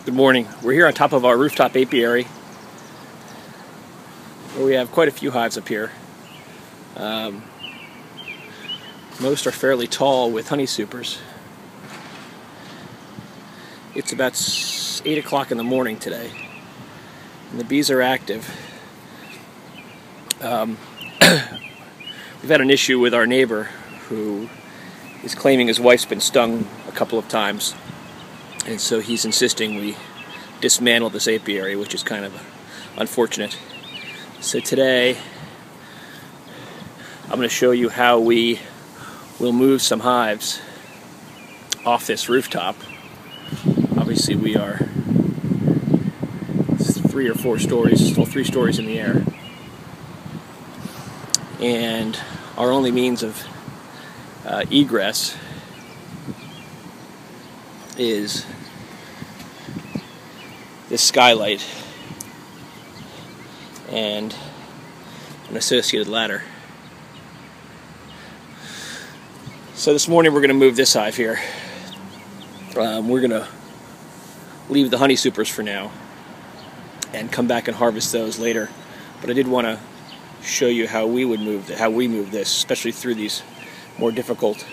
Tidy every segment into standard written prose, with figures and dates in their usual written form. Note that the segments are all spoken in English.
Good morning. We're here on top of our rooftop apiary where we have quite a few hives up here. Most are fairly tall with honey supers. It's about 8 o'clock in the morning today and the bees are active. We've had an issue with our neighbor who is claiming his wife's been stung a couple of times, and so he's insisting we dismantle this apiary, which is kind of unfortunate. So today I'm going to show you how we will move some hives off this rooftop. Obviously we are 3 or 4 stories, still 3 stories in the air, and our only means of egress is this skylight and an associated ladder. So this morning we're going to move this hive here. We're going to leave the honey supers for now and come back and harvest those later. But I did want to show you how we would move this, especially through these more difficult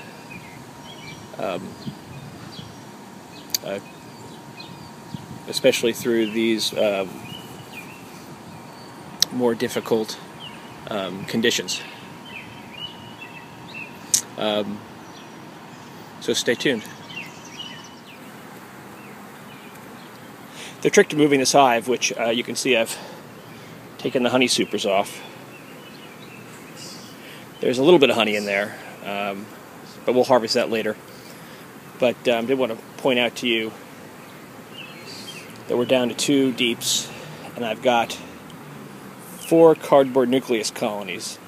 conditions. So stay tuned. The trick to moving this hive, which you can see I've taken the honey supers off. There's a little bit of honey in there, but we'll harvest that later. But I did want to point out to you that we're down to 2 deeps, and I've got 4 cardboard nucleus colonies.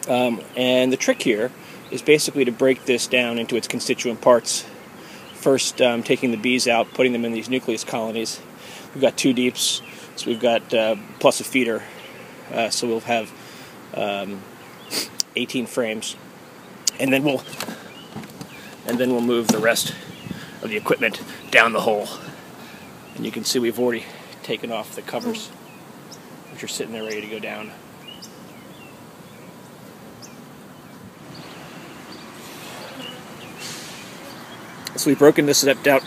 And the trick here is basically to break this down into its constituent parts. First, taking the bees out, putting them in these nucleus colonies. We've got 2 deeps, so we've got plus a feeder, so we'll have 18 frames, and then we'll move the rest of the equipment down the hole. And you can see we've already taken off the covers, which are sitting there ready to go down. So we've broken this up down,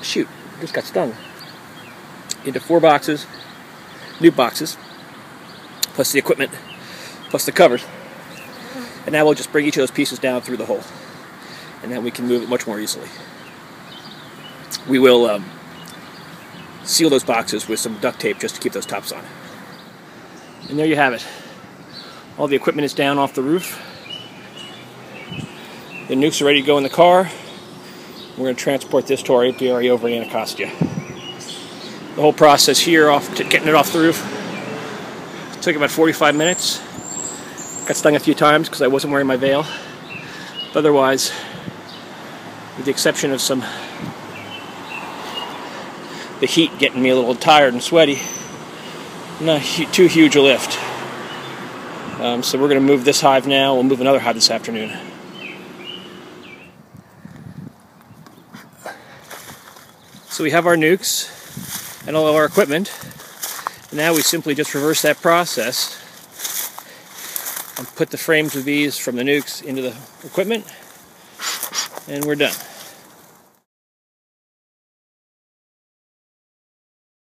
shoot, just got stung, into 4 boxes, new boxes, plus the equipment, plus the covers. And now we'll just bring each of those pieces down through the hole, and then we can move it much more easily. We will seal those boxes with some duct tape just to keep those tops on. And there you have it. All the equipment is down off the roof. The nukes are ready to go in the car. We're going to transport this to our apiary over in Anacostia. The whole process here, getting it off the roof, took about 45 minutes. Got stung a few times because I wasn't wearing my veil. But otherwise, with the exception of the heat getting me a little tired and sweaty, not too huge a lift. So we're going to move this hive now. We'll move another hive this afternoon. So we have our nukes and all of our equipment. And now we simply just reverse that process and put the frames of these from the nukes into the equipment, and we're done.